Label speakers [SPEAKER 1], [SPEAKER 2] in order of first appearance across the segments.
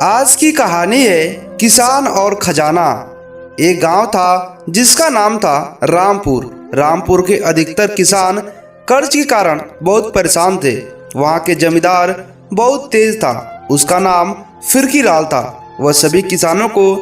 [SPEAKER 1] आज की कहानी है किसान और खजाना। एक गांव था जिसका नाम था रामपुर। रामपुर के अधिकतर किसान कर्ज के कारण बहुत परेशान थे। वहां के जमींदार बहुत तेज था, उसका नाम फिरकी लाल था। वह सभी किसानों को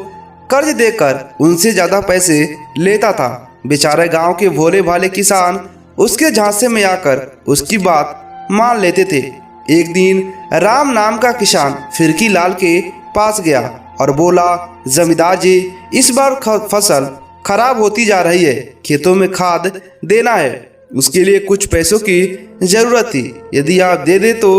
[SPEAKER 1] कर्ज देकर उनसे ज्यादा पैसे लेता था। बेचारे गांव के भोले भाले किसान उसके झांसे में आकर उसकी बात मान लेते थे। एक दिन राम नाम का किसान फिरकी लाल के पास गया और बोला, जमींदार जी, इस बार फसल खराब होती जा रही है, खेतों में खाद देना है, उसके लिए कुछ पैसों की जरूरत थी। यदि आप दे दे तो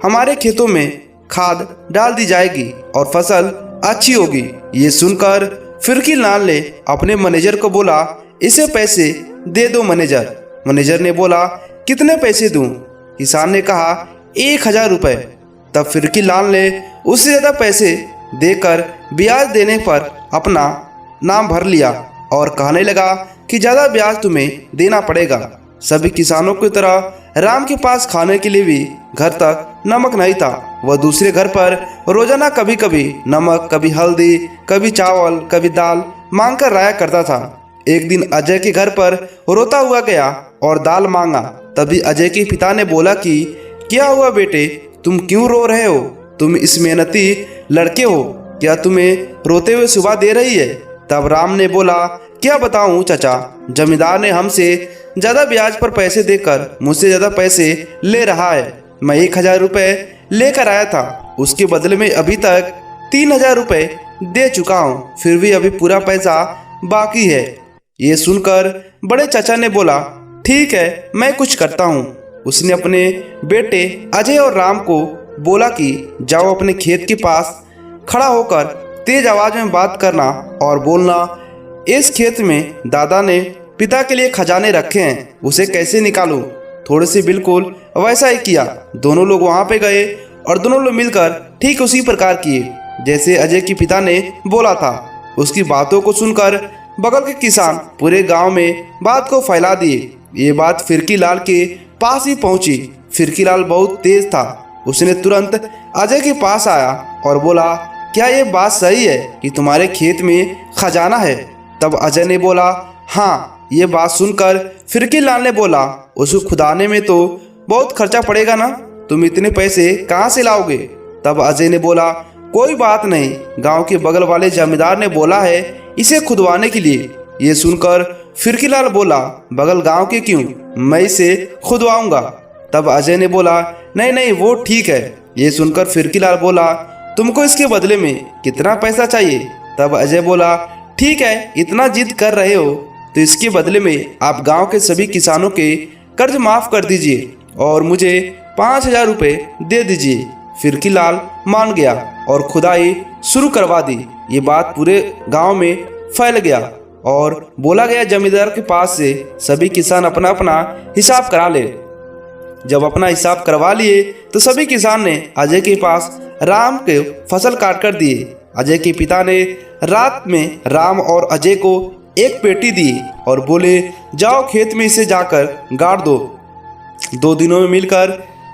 [SPEAKER 1] हमारे खेतों में खाद डाल दी जाएगी और फसल अच्छी होगी। ये सुनकर फिरकी लाल ने अपने मैनेजर को बोला, इसे पैसे दे दो मैनेजर। मैनेजर ने बोला, कितने पैसे दूं? किसान ने कहा, 1000 रुपये। तब फिरकी लाल ने उससे ज़्यादा पैसे देकर ब्याज देने पर अपना नाम भर लिया और कहने लगा कि ज़्यादा ब्याज तुम्हें देना पड़ेगा। सभी किसानों की तरह राम के पास खाने के लिए भी घर तक नमक नहीं था। वह दूसरे घर पर रोजाना कभी कभी नमक, कभी हल्दी, कभी चावल, कभी दाल मांग कर लाया करता था। एक दिन अजय के घर पर रोता हुआ गया और दाल मांगा। तभी अजय के पिता ने बोला कि क्या हुआ बेटे, तुम क्यों रो रहे हो? तुम इस मेहनती लड़के हो, क्या तुम्हें रोते हुए सुबह दे रही है? तब राम ने बोला, क्या बताऊं चाचा, जमींदार ने हमसे ज़्यादा ब्याज पर पैसे देकर मुझसे ज़्यादा पैसे ले रहा है। मैं 1000 रुपये लेकर आया था, उसके बदले में अभी तक 3000 रुपये दे चुका हूँ, फिर भी अभी पूरा पैसा बाकी है। ये सुनकर बड़े चाचा ने बोला, ठीक है, मैं कुछ करता हूँ। उसने अपने बेटे अजय और राम को बोला कि जाओ अपने खेत के पास खड़ा होकर तेज आवाज में बात करना और बोलना, इस खेत में दादा ने पिता के लिए खजाने रखे हैं, उसे कैसे निकालूं? थोड़े से बिल्कुल वैसा ही किया। दोनों लोग वहां पे गए और दोनों लोग मिलकर ठीक उसी प्रकार किए जैसे अजय के पिता ने बोला था। उसकी बातों को सुनकर बगल के किसान पूरे गांव में बात को फैला दिए। ये बात फिरकी लाल के पास ही पहुंची। फिरकी लाल बहुत तेज था, उसने तुरंत अजय के पास आया और बोला, क्या ये बात सही है कि तुम्हारे खेत में खजाना है? तब अजय ने बोला, हाँ। ये बात सुनकर फिरकी लाल ने बोला, उसको खुदाने में तो बहुत खर्चा पड़ेगा ना, तुम इतने पैसे कहाँ से लाओगे? तब अजय ने बोला, कोई बात नहीं, गांव के बगल वाले जमींदार ने बोला है इसे खुदवाने के लिए। ये सुनकर फिरकी लाल बोला, बगल गांव के क्यों, मैं इसे खुदवाऊंगा। तब अजय ने बोला, नहीं नहीं, वो ठीक है। ये सुनकर फिरकी लाल बोला, तुमको इसके बदले में कितना पैसा चाहिए? तब अजय बोला, ठीक है, इतना जिद कर रहे हो तो इसके बदले में आप गांव के सभी किसानों के कर्ज माफ कर दीजिए और मुझे 5000 रुपये दे दीजिए। फिरकी लाल मान गया और खुदाई शुरू करवा दी। ये बात पूरे गांव में फैल गया और बोला गया, जमींदार के पास से सभी किसान अपना अपना हिसाब करा ले। जब अपना हिसाब करवा लिए तो सभी किसान ने अजय के पास राम के फसल काट कर दिए। अजय के पिता ने रात में राम और अजय को एक पेटी दी और बोले, जाओ खेत में इसे जाकर गाड़ दो। 2 दिनों में मिलकर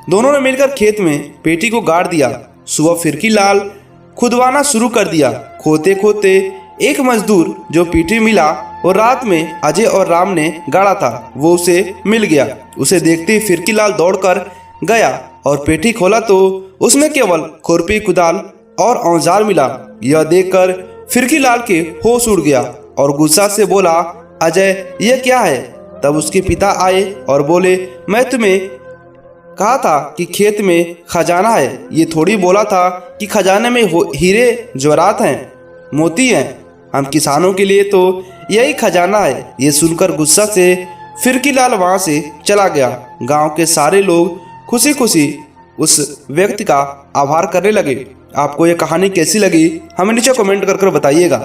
[SPEAKER 1] दोनों ने मिलकर खेत में पेटी को गाड़ दिया। सुबह फिरकी लाल खुदवाना शुरू कर दिया। खोते खोते एक मजदूर जो पेटी मिला और रात में अजय और राम ने गाड़ा था, वो उसे मिल गया। उसे देखते ही फिरकी लाल दौड़कर गया और पेटी खोला तो उसमें केवल खुरपी, कुदाल और औजार मिला। यह देखकर फिरकी लाल के होश उड़ गया और गुस्सा से बोला, अजय, यह क्या है? तब उसके पिता आए और बोले, मैं तुम्हें कहा था कि खेत में खजाना है, ये थोड़ी बोला था कि खजाने में हीरे जवाहरात हैं, मोती हैं। हम किसानों के लिए तो यही खजाना है। ये सुनकर गुस्सा से फिरकी लाल वहाँ से चला गया। गांव के सारे लोग खुशी खुशी उस व्यक्ति का आभार करने लगे। आपको ये कहानी कैसी लगी हमें नीचे कमेंट कर बताइएगा।